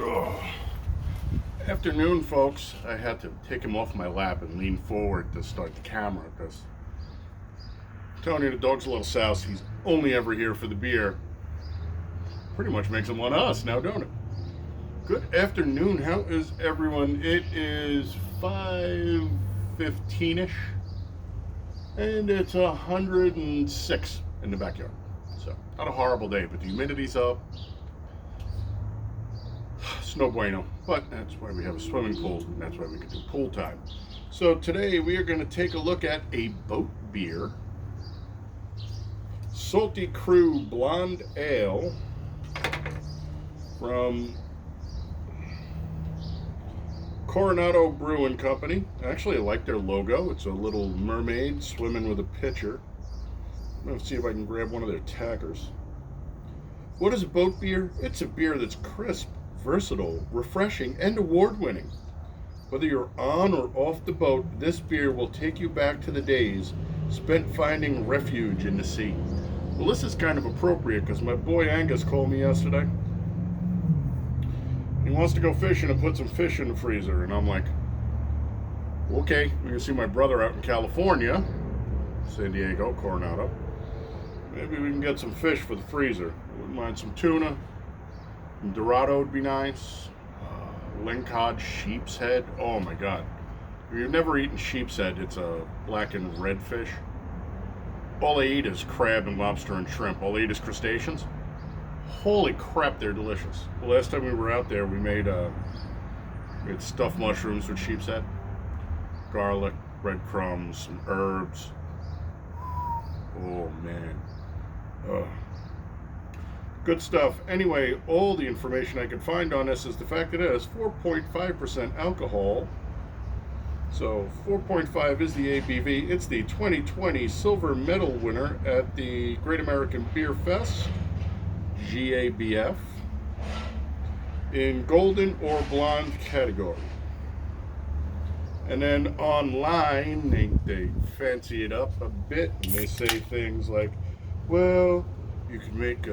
Oh. Afternoon, folks. I had to take him off my lap and lean forward to start the camera because Tony, the dog's a little souse. He's only ever here for the beer. Pretty much makes him one of us now, don't it? Good afternoon. How is everyone? It is 5:15ish, and it's 106 in the backyard. So not a horrible day, but the humidity's up. It's no bueno, but that's why we have a swimming pool, and that's why we can do pool time. So today we are going to take a look at a boat beer, Salty Crew Blonde Ale from Coronado Brewing Company. Actually, I like their logo. It's a little mermaid swimming with a pitcher. I'm going to see if I can grab one of their taggers. What is a boat beer? It's a beer that's crisp, versatile, refreshing, and award-winning. Whether you're on or off the boat, this beer will take you back to the days spent finding refuge in the sea. Well, this is kind of appropriate because my boy Angus called me yesterday. He wants to go fishing and put some fish in the freezer, and I'm like, okay, we can see my brother out in California, San Diego, Coronado. Maybe we can get some fish for the freezer. I wouldn't mind some tuna. Dorado would be nice. Lingcod sheep's head. Oh my god. If you've never eaten sheep's head, it's a black and red fish. All they eat is crab and lobster and shrimp. All they eat is crustaceans. Holy crap, they're delicious. The last time we were out there, we had stuffed mushrooms with sheep's head. Garlic, breadcrumbs, some herbs. Oh man. Good stuff. Anyway, all the information I could find on this is the fact that it has 4.5% alcohol. So 4.5 is the ABV. It's the 2020 silver medal winner at the Great American Beer Fest, GABF, in golden or blonde category. And then online, they fancy it up a bit, and they say things like, well, you can make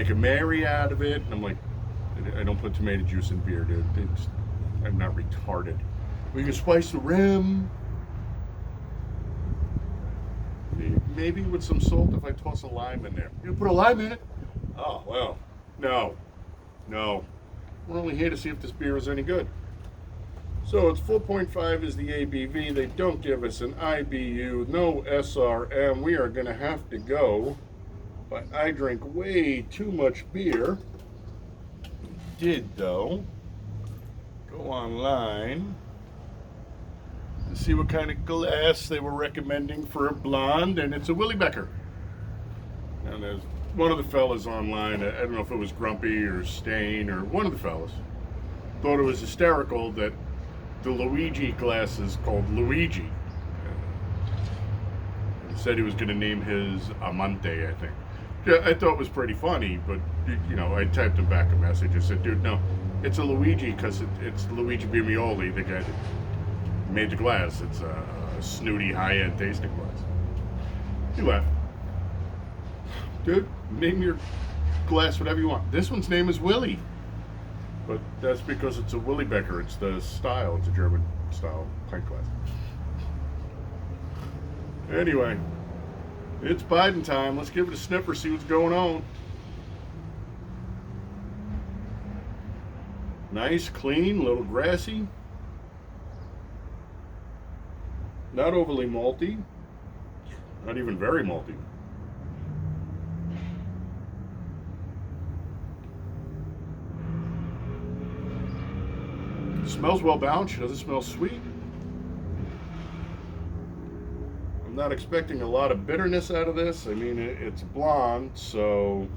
a Mary out of it. And I'm like, I don't put tomato juice in beer, dude. I'm not retarded. We can spice the rim. Maybe with some salt if I toss a lime in there. You put a lime in it? Oh, well, no. We're only here to see if this beer is any good. So it's 4.5 is the ABV. They don't give us an IBU, no SRM. We are going to have to go, but I drink way too much beer. Did though. Go online to see what kind of glass they were recommending for a blonde, and it's a Willy Becker. And there's one of the fellas online, I don't know if it was Grumpy or Stain or one of the fellas, thought it was hysterical that the Luigi glass is called Luigi. He said he was going to name his Amante, I think. Yeah, I thought it was pretty funny, but I typed him back a message. I said, dude, no, it's a Luigi because it's Luigi Birmioli, the guy that made the glass. It's a snooty, high-end tasting glass. He laughed. Dude, name your glass whatever you want. This one's name is Willy. But that's because it's a Willy Becker. It's the style. It's a German style pint glass. Anyway, it's Biden time. Let's give it a sniffer, see what's going on. Nice, clean, a little grassy. Not overly malty. Not even very malty. Smells well balanced. It doesn't smell sweet. I'm not expecting a lot of bitterness out of this. I mean, it's blonde, so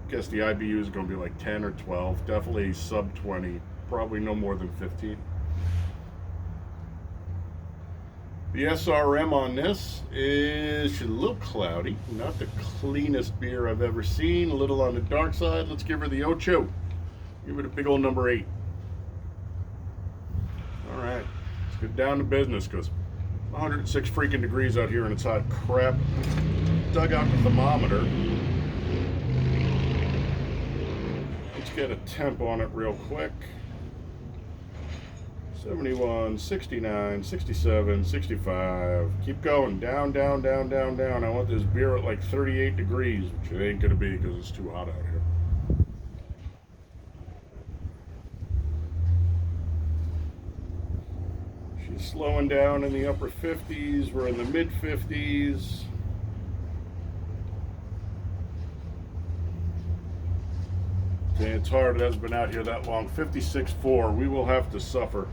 I guess the IBU is going to be like 10 or 12. Definitely sub 20. Probably no more than 15. The SRM on this is a little cloudy. Not the cleanest beer I've ever seen. A little on the dark side. Let's give her the Ocho. Give it a big old number 8. All right, let's get down to business because 106 freaking degrees out here and it's hot crap. Dug out the thermometer. Let's get a temp on it real quick. 71, 69, 67, 65. Keep going. Down, down, down, down, down. I want this beer at like 38 degrees, which it ain't going to be because it's too hot out here. She's slowing down in the upper 50s. We're in the mid 50s. It's hard, it hasn't been out here that long. 56.4, we will have to suffer.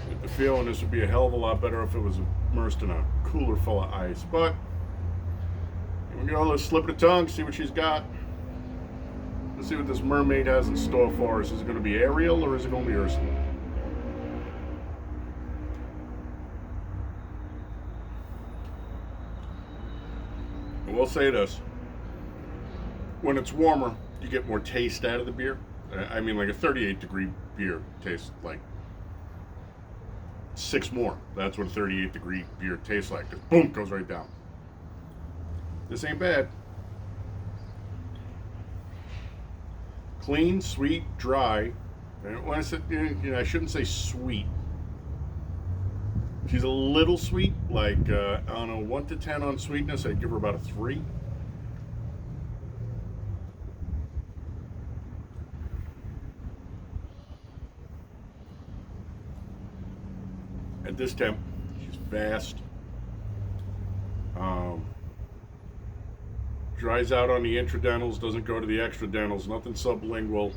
With the feeling this would be a hell of a lot better if it was immersed in a cooler full of ice. But here we go, let's slip of the tongue, see what she's got. Let's see what this mermaid has in store for us. Is it going to be Ariel or is it going to be Ursula? And we'll say this. When it's warmer, you get more taste out of the beer. I mean, like a 38 degree beer tastes like 6 more. That's what a 38 degree beer tastes like. Just boom, goes right down. This ain't bad. Clean, sweet, dry. When I said, I shouldn't say sweet. She's a little sweet, like on a 1 to 10 on sweetness, I'd give her about a 3. At this temp, she's fast. Dries out on the intradentals, doesn't go to the extradentals, nothing sublingual.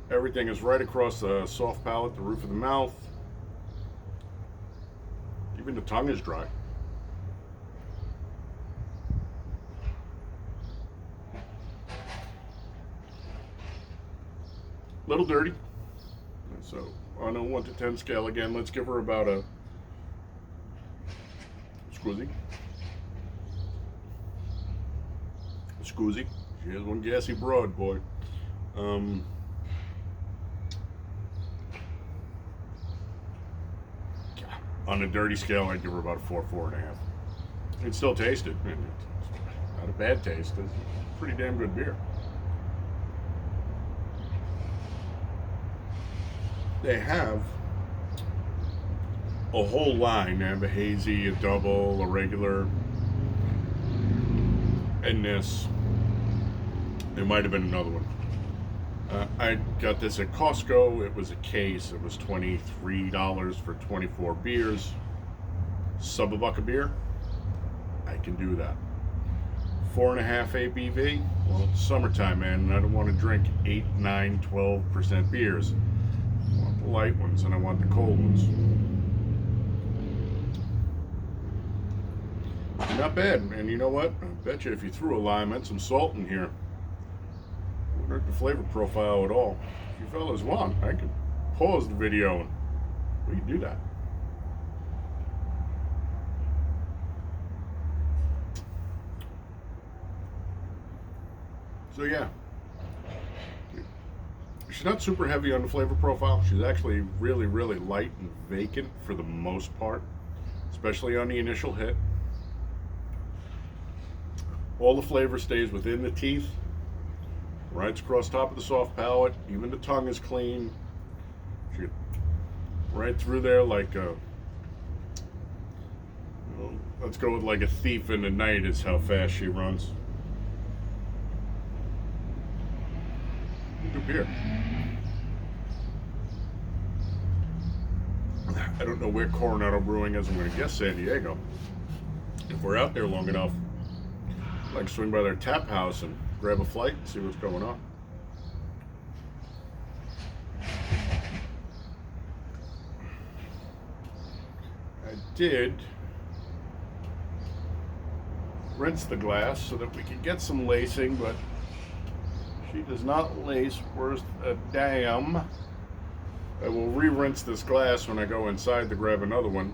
Everything is right across the soft palate, the roof of the mouth. Even the tongue is dry. Little dirty. So on a 1 to 10 scale again, let's give her about a Scoozy. She is one gassy broad, boy. On a dirty scale, I'd give her about a 4, 4.5. It still tasted. It's not a bad taste. It's a pretty damn good beer. They have a whole line. They have a hazy, a double, a regular, and this. There might have been another one. I got this at Costco. It was a case. It was $23 for 24 beers. Sub a buck a beer. I can do that. 4.5 ABV. Well, it's summertime, man, and I don't want to drink 8, 9, 12% beers. I want the light ones and I want the cold ones. Not bad. And you know what? I bet you if you threw a lime and some salt in here, it wouldn't hurt the flavor profile at all. If you fellas want, I can pause the video and we can do that. So yeah, she's not super heavy on the flavor profile. She's actually really, really light and vacant for the most part, especially on the initial hit. All the flavor stays within the teeth, right across top of the soft palate. Even the tongue is clean. She right through there like a, well, let's go with like a thief in the night is how fast she runs. Good beer. I don't know where Coronado Brewing is. I'm going to guess San Diego. If we're out there long enough, I'd like to swing by their tap house and grab a flight and see what's going on. I did rinse the glass so that we could get some lacing, but she does not lace worth a damn. I will re-rinse this glass when I go inside to grab another one.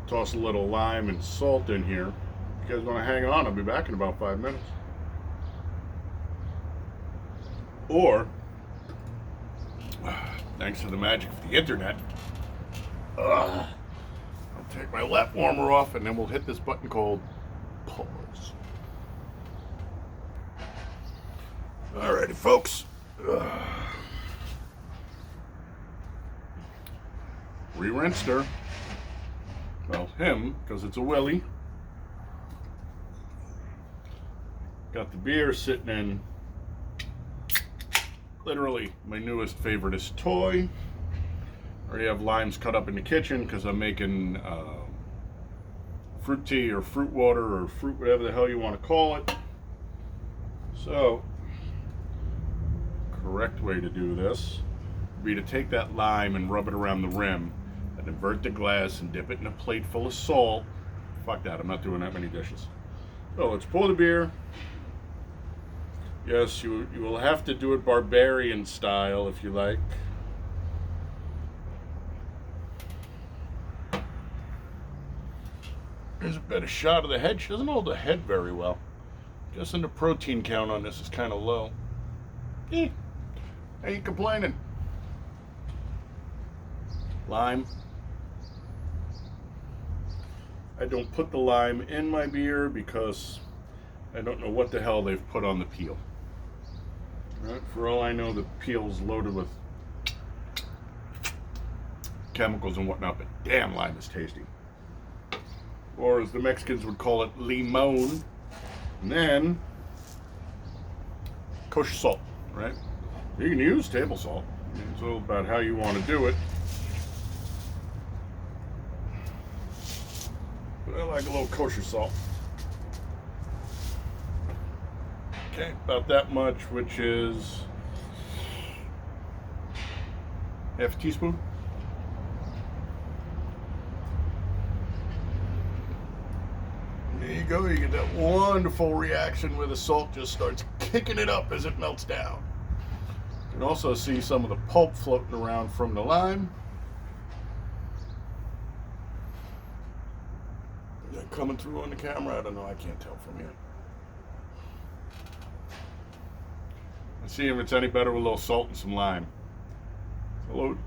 Toss a little lime and salt in here. If you guys want to hang on, I'll be back in about 5 minutes. Or, thanks to the magic of the internet, I'll take my lap warmer off and then we'll hit this button called pause. Alrighty, folks. Re-rinsed her. Well, him, because it's a Willie. Got the beer sitting in literally my newest favoriteest toy. I already have limes cut up in the kitchen because I'm making fruit tea or fruit water or fruit whatever the hell you want to call it. So, correct way to do this would be to take that lime and rub it around the rim and invert the glass and dip it in a plate full of salt. Fuck that, I'm not doing that many dishes. So let's pour the beer. Yes, you will have to do it barbarian style if you like. There's a better shot of the head. She doesn't hold the head very well. Guessing the protein count on this is kind of low. Eh, ain't complaining. Lime. I don't put the lime in my beer because I don't know what the hell they've put on the peel. Right? For all I know, the peel's loaded with chemicals and whatnot, but damn, lime is tasty. Or as the Mexicans would call it, limon. And then kosher salt, right? You can use table salt. It's all about how you want to do it. But I like a little kosher salt. Okay, about that much, which is half a teaspoon. There you go, you get that wonderful reaction where the salt just starts kicking it up as it melts down. You can also see some of the pulp floating around from the lime. Is that coming through on the camera? I don't know, I can't tell from here. Let's see if it's any better with a little salt and some lime. Hello.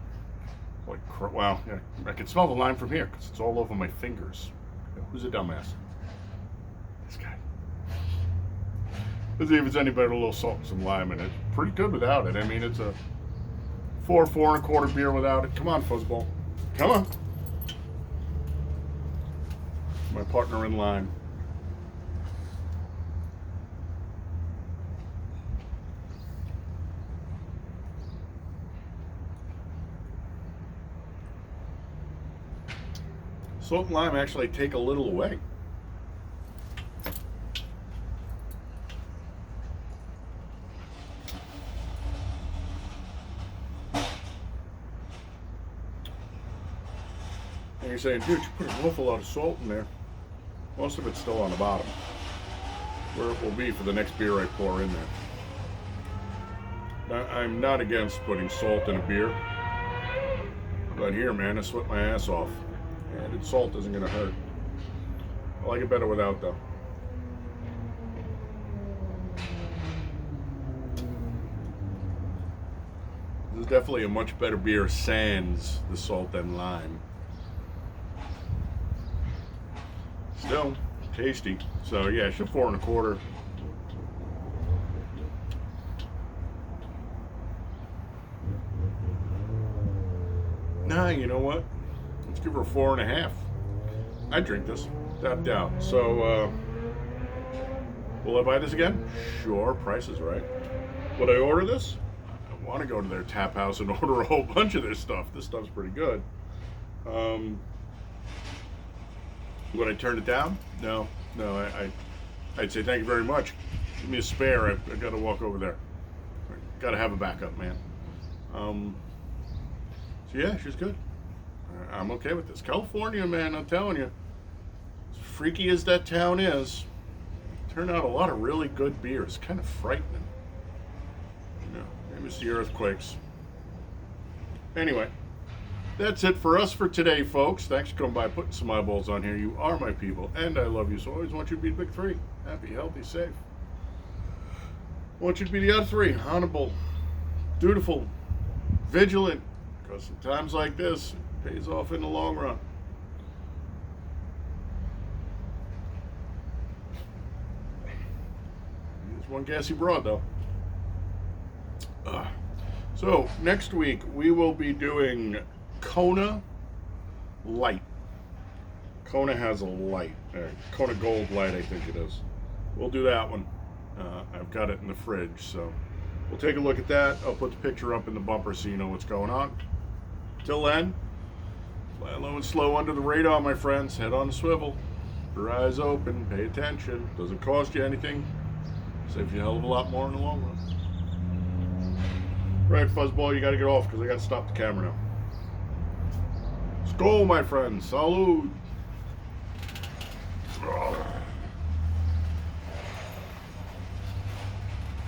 Wow, yeah, I can smell the lime from here because it's all over my fingers. Who's a dumbass? This guy. Let's see if it's any better with a little salt and some lime in it. Pretty good without it. I mean, it's a 4.25 beer without it. Come on, fuzzball. Come on. My partner in lime. Salt and lime actually take a little away. And you're saying, dude, you put an awful lot of salt in there. Most of it's still on the bottom, where it will be for the next beer I pour in there. Now, I'm not against putting salt in a beer, but here, man, I sweat my ass off. Added salt isn't going to hurt. I like it better without, though. This is definitely a much better beer sans the salt and lime. Still tasty. So yeah, it's a 4.25. Nah, you know what? Let's give her a 4.5. I drink this, without doubt. So, will I buy this again? Sure, price is right. Would I order this? I want to go to their tap house and order a whole bunch of their stuff. This stuff's pretty good. Would I turn it down? No. I'd say thank you very much. Give me a spare. I've got to walk over there. Got to have a backup, man. So yeah, she's good. I'm okay with this. California, man, I'm telling you, as freaky as that town is, turned out a lot of really good beers. Kind of frightening. You know, maybe it's the earthquakes. Anyway, that's it for us for today, folks. Thanks for coming by, putting some eyeballs on here. You are my people, and I love you, so I always want you to be the big three. Happy, healthy, safe. I want you to be the other three. Honorable, dutiful, vigilant, because in times like this, it pays off in the long run. There's one gassy broad, though. So next week we will be doing Kona Light. Kona has a light, Kona Gold Light, I think it is. We'll do that one. I've got it in the fridge, so we'll take a look at that. I'll put the picture up in the bumper so you know what's going on. Till then, fly low and slow under the radar, my friends. Head on the swivel. Your eyes open. Pay attention. Doesn't cost you anything. Saves you a hell of a lot more in the long run. Right, Fuzzball, you gotta get off because I gotta stop the camera now. Skol, my friends. Salud.